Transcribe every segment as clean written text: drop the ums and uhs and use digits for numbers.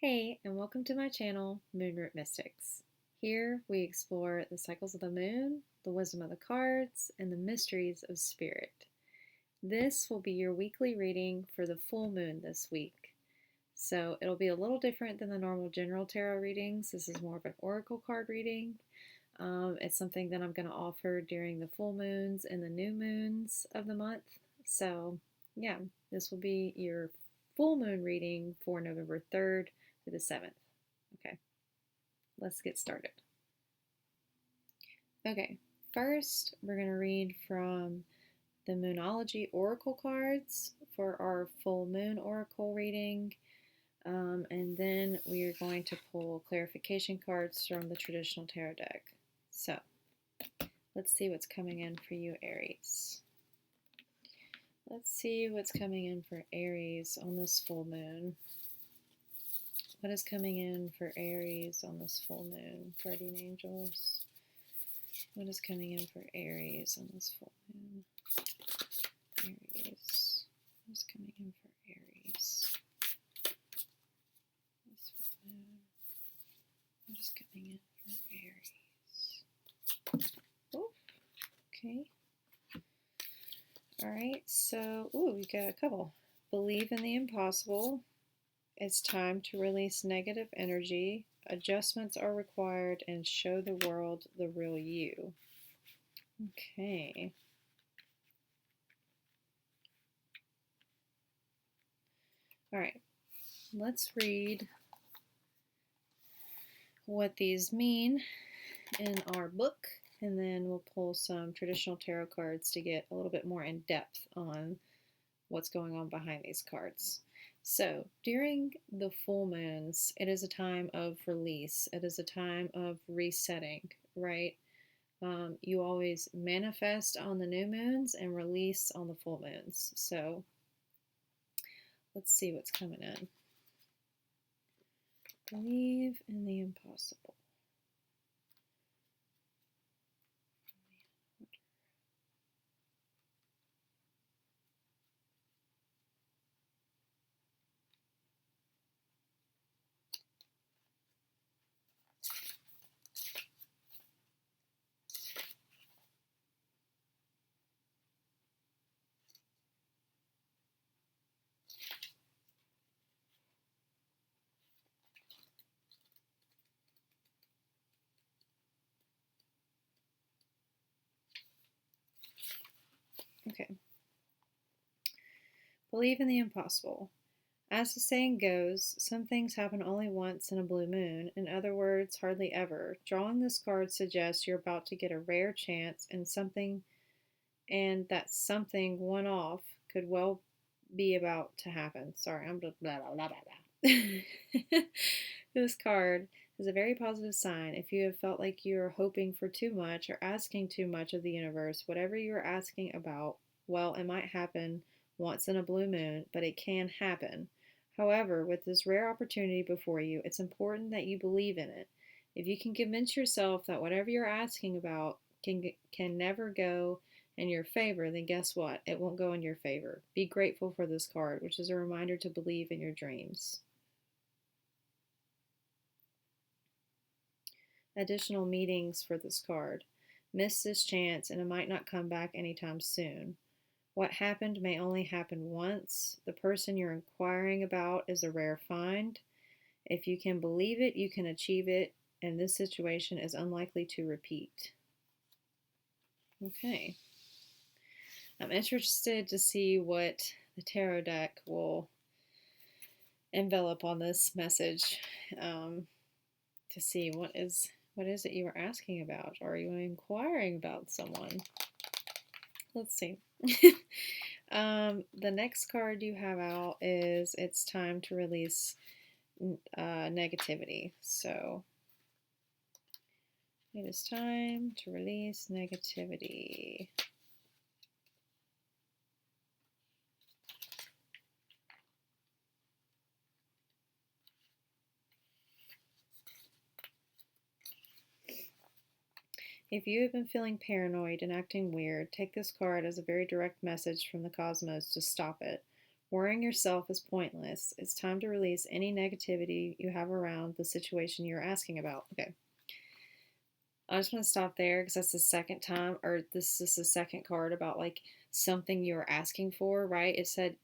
Hey, and welcome to my channel, Moonroot Mystics. Here we explore the cycles of the moon, the wisdom of the cards, and the mysteries of spirit. This will be your weekly reading for the full moon this week. So it'll be a little different than the normal general tarot readings. This is more of an oracle card reading. It's something that I'm going to offer during the full moons and the new moons of the month. So, yeah, this will be your full moon reading for November 3rd to the 7th. Okay, let's get started. Okay, first we're going to read from the Moonology Oracle cards for our full moon oracle reading. And then we are going to pull clarification cards from the traditional tarot deck. So, let's see what's coming in for you, Aries. Let's see what's coming in for Aries on this full moon. What is coming in for Aries on this full moon? Guardian angels. What is coming in for Aries on this full moon? Aries. What is coming in for Aries? This full moon. What is coming in for Aries? Oh, okay. Alright, so, we got a couple. Believe in the impossible. It's time to release negative energy. Adjustments are required and show the world the real you. Okay. Alright, let's read what these mean in our book, and then we'll pull some traditional tarot cards to get a little bit more in depth on what's going on behind these cards. So, during the full moons, it is a time of release. It is a time of resetting, right? You always manifest on the new moons and release on the full moons. So, let's see what's coming in. Believe in the impossible. Okay. Believe in the impossible. As the saying goes, some things happen only once in a blue moon. In other words, hardly ever. Drawing this card suggests you're about to get a rare chance and that something one-off could well be about to happen. Sorry, I'm blah blah blah blah blah. This card is a very positive sign. If you have felt like you're hoping for too much or asking too much of the universe, whatever you're asking about, well, it might happen once in a blue moon, but it can happen. However, with this rare opportunity before you, it's important that you believe in it. If you can convince yourself that whatever you're asking about can never go in your favor, then guess what? It won't go in your favor. Be grateful for this card, which is a reminder to believe in your dreams. Additional meanings for this card. Miss this chance and it might not come back anytime soon. What happened may only happen once. The person you're inquiring about is a rare find. If you can believe it, you can achieve it, and this situation is unlikely to repeat. Okay. I'm interested to see what the tarot deck will envelop on this message, to see what is it you are asking about. Are you inquiring about someone? Let's see. The next card you have out is it's time to release negativity. So it is time to release negativity. If you have been feeling paranoid and acting weird, take this card as a very direct message from the cosmos to stop it. Worrying yourself is pointless. It's time to release any negativity you have around the situation you're asking about. Okay. I just want to stop there because that's the second time, or this is the second card about like something you're asking for, right? It said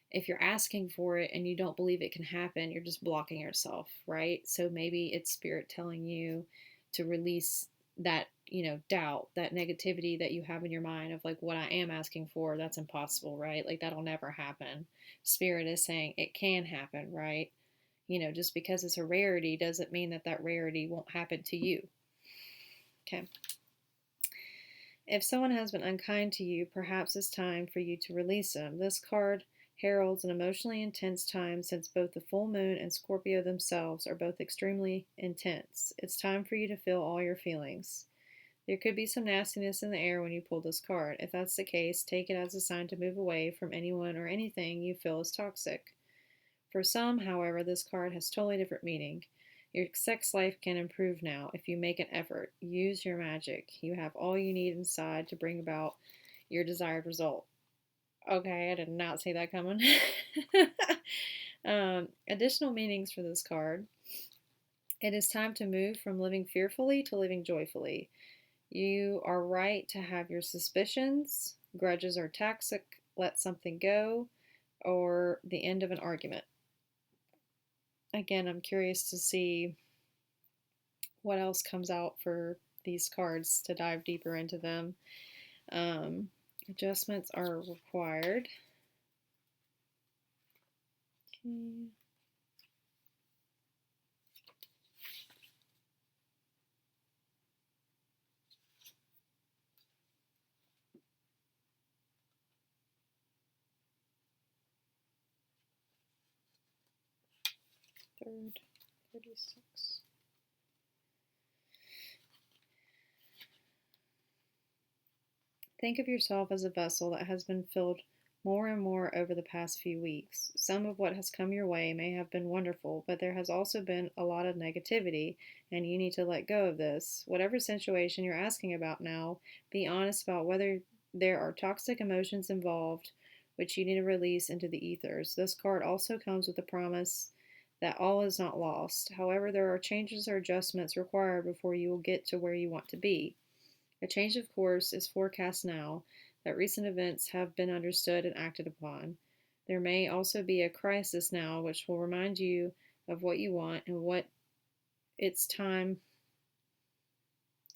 if you're asking for it and you don't believe it can happen, you're just blocking yourself, right? So maybe it's spirit telling you to release that, doubt, that negativity that you have in your mind of like what I am asking for, that's impossible, right? Like that'll never happen. Spirit is saying it can happen, right? Just because it's a rarity doesn't mean that that rarity won't happen to you. Okay. If someone has been unkind to you, perhaps it's time for you to release them. This card heralds an emotionally intense time since both the full moon and Scorpio themselves are both extremely intense. It's time for you to feel all your feelings. There could be some nastiness in the air when you pull this card. If that's the case, take it as a sign to move away from anyone or anything you feel is toxic. For some, however, this card has totally different meaning. Your sex life can improve now if you make an effort. Use your magic. You have all you need inside to bring about your desired result. Okay, I did not see that coming. Additional meanings for this card. It is time to move from living fearfully to living joyfully. You are right to have your suspicions. Grudges are toxic. Let something go. Or the end of an argument. Again, I'm curious to see what else comes out for these cards to dive deeper into them. Adjustments are required. Okay. Third, 36. Think of yourself as a vessel that has been filled more and more over the past few weeks. Some of what has come your way may have been wonderful, but there has also been a lot of negativity, and you need to let go of this. Whatever situation you're asking about now, be honest about whether there are toxic emotions involved, which you need to release into the ethers. This card also comes with a promise that all is not lost. However, there are changes or adjustments required before you will get to where you want to be. A change of course is forecast now that recent events have been understood and acted upon. There may also be a crisis now which will remind you of what you want and what it's time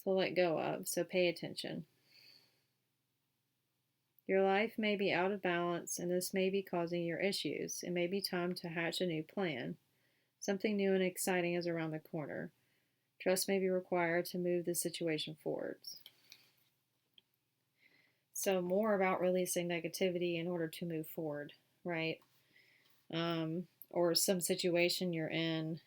to let go of, so pay attention. Your life may be out of balance and this may be causing your issues. It may be time to hatch a new plan. Something new and exciting is around the corner. Trust may be required to move the situation forward. So more about releasing negativity in order to move forward, right? Or some situation you're in,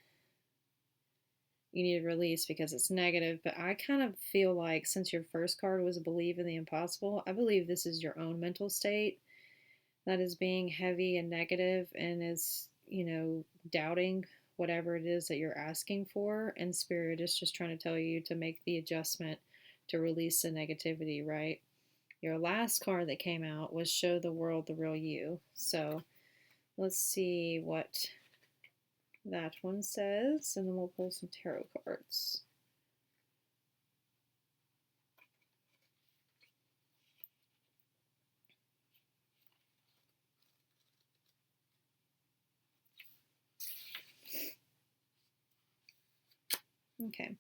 you need to release because it's negative. But I kind of feel like since your first card was believe in the impossible, I believe this is your own mental state that is being heavy and negative and is, doubting whatever it is that you're asking for. And Spirit is just trying to tell you to make the adjustment to release the negativity, right? Your last card that came out was Show the World the Real You. So let's see what that one says, and then we'll pull some tarot cards. Okay.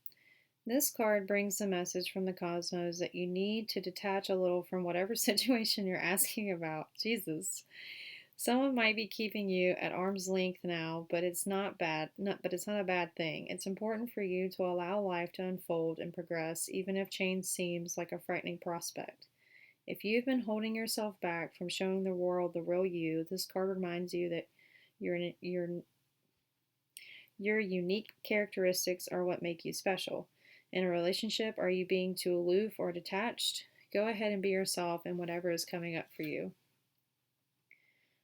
This card brings the message from the cosmos that you need to detach a little from whatever situation you're asking about. Jesus. Someone might be keeping you at arm's length now, but it's not bad. But it's not a bad thing. It's important for you to allow life to unfold and progress, even if change seems like a frightening prospect. If you've been holding yourself back from showing the world the real you, this card reminds you that your unique characteristics are what make you special. In a relationship, are you being too aloof or detached? Go ahead and be yourself in whatever is coming up for you.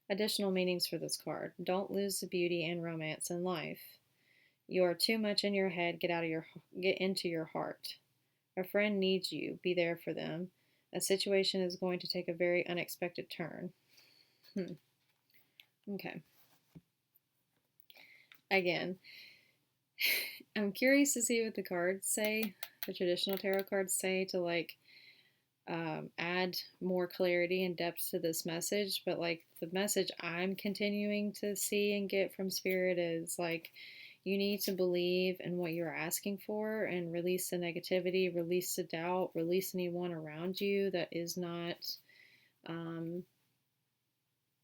Additional meanings for this card. Don't lose the beauty and romance in life. You are too much in your head. Get into your heart. A friend needs you. Be there for them. A situation is going to take a very unexpected turn. Okay. Again, I'm curious to see what the cards say, the traditional tarot cards say, to like add more clarity and depth to this message. But like the message I'm continuing to see and get from Spirit is like, you need to believe in what you're asking for and release the negativity, release the doubt, release anyone around you that is not um,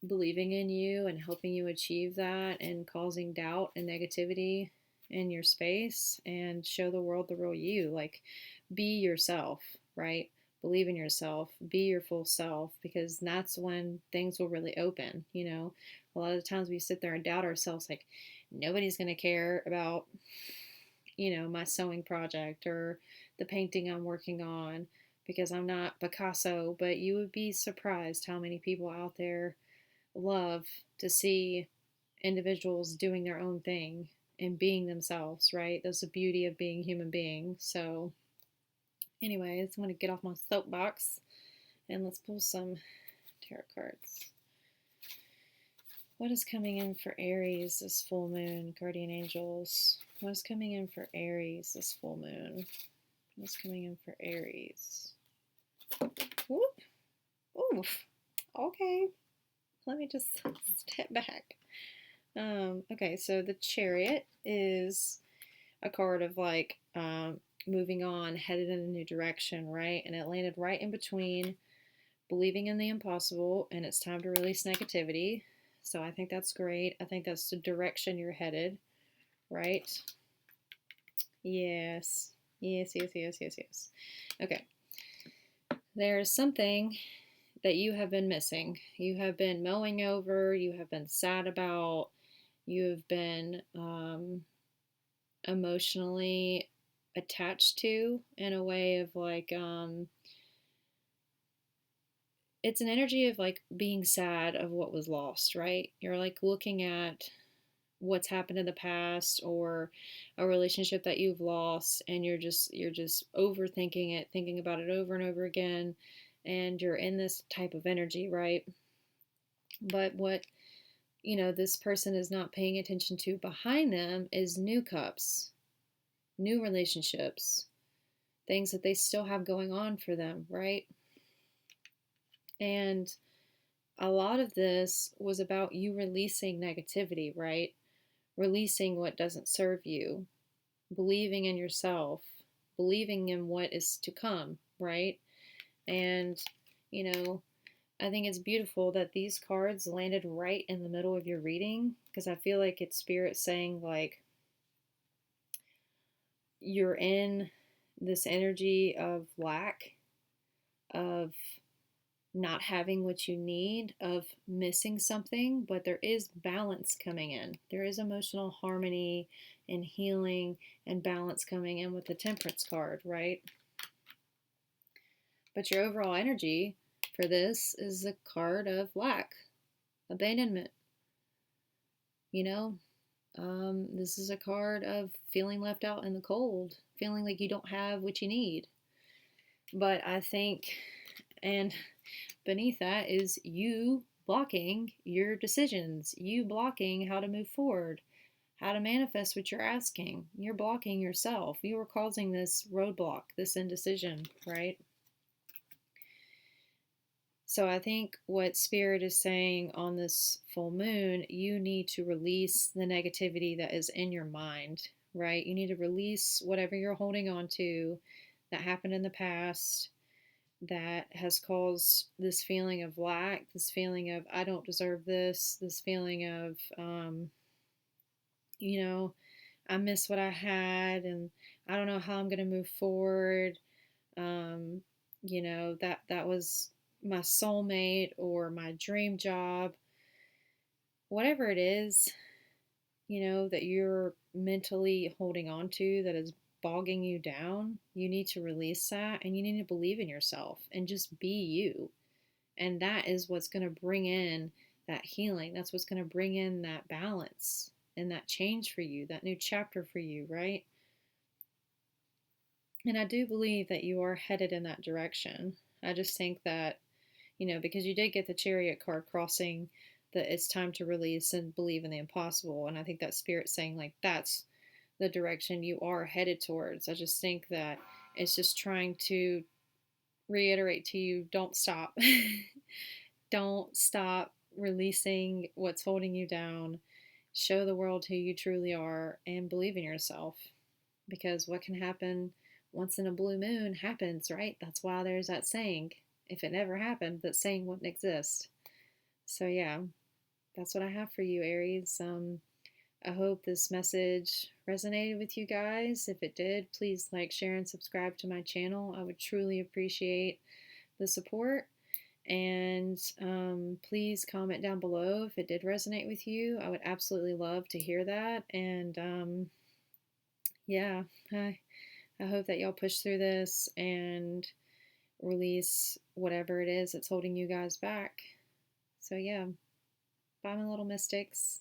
believing in you and helping you achieve that and causing doubt and negativity in your space, and show the world the real you. Like, be yourself, right? Believe in yourself, be your full self, because that's when things will really open. You know, a lot of times we sit there and doubt ourselves, like, nobody's going to care about, you know, my sewing project or the painting I'm working on because I'm not Picasso. But you would be surprised how many people out there love to see individuals doing their own thing and being themselves, right? That's the beauty of being a human being. So, anyways, I'm going to get off my soapbox and let's pull some tarot cards. What is coming in for Aries this full moon, guardian angels? What is coming in for Aries this full moon? What's coming in for Aries? Whoop. Oof. Okay. Let me just step back. Okay, so the Chariot is a card of like moving on, headed in a new direction, right? And it landed right in between believing in the impossible and it's time to release negativity. So I think that's great. I think that's the direction you're headed, right? Yes. Yes, yes, yes, yes, yes. Okay. There's something that you have been missing. You have been mowing over, you have been sad about, you have been emotionally attached to, in a way of like it's an energy of like being sad of what was lost, right? You're like looking at what's happened in the past or a relationship that you've lost, and you're just overthinking it, thinking about it over and over again, and you're in this type of energy, right? But what, you know, this person is not paying attention to behind them is new cups, new relationships, things that they still have going on for them, right? And a lot of this was about you releasing negativity, right? Releasing what doesn't serve you, believing in yourself, believing in what is to come, right? And, you know, I think it's beautiful that these cards landed right in the middle of your reading, because I feel like it's Spirit saying, like, you're in this energy of lack, of not having what you need, of missing something, but there is balance coming in. There is emotional harmony and healing and balance coming in with the Temperance card, right? But your overall energy for this is a card of lack, abandonment. You know, this is a card of feeling left out in the cold, feeling like you don't have what you need. But I think, and beneath that is you blocking your decisions, you blocking how to move forward, how to manifest what you're asking. You're blocking yourself. You are causing this roadblock, this indecision, right? So I think what Spirit is saying on this full moon, you need to release the negativity that is in your mind, right? You need to release whatever you're holding on to that happened in the past that has caused this feeling of lack, this feeling of I don't deserve this feeling of, you know, I miss what I had and I don't know how I'm going to move forward. Um, you know, that was my soulmate or my dream job. Whatever it is, you know, that you're mentally holding on to that is bogging you down, you need to release that and you need to believe in yourself and just be you. And that is what's going to bring in that healing. That's what's going to bring in that balance and that change for you, that new chapter for you, right? And I do believe that you are headed in that direction. I just think that, you know, because you did get the Chariot card crossing that it's time to release and believe in the impossible. And I think that spirit's saying, like, that's the direction you are headed towards. I just think that it's just trying to reiterate to you, don't stop. Don't stop releasing what's holding you down. Show the world who you truly are and believe in yourself. Because what can happen once in a blue moon happens, right? That's why there's that saying. If it never happened, that saying wouldn't exist. So, yeah, that's what I have for you, Aries. I hope this message resonated with you guys. If it did, please like, share, and subscribe to my channel. I would truly appreciate the support. And please comment down below if it did resonate with you. I would absolutely love to hear that. And yeah, I hope that y'all push through this and release whatever it is that's holding you guys back. So yeah, bye, my little mystics.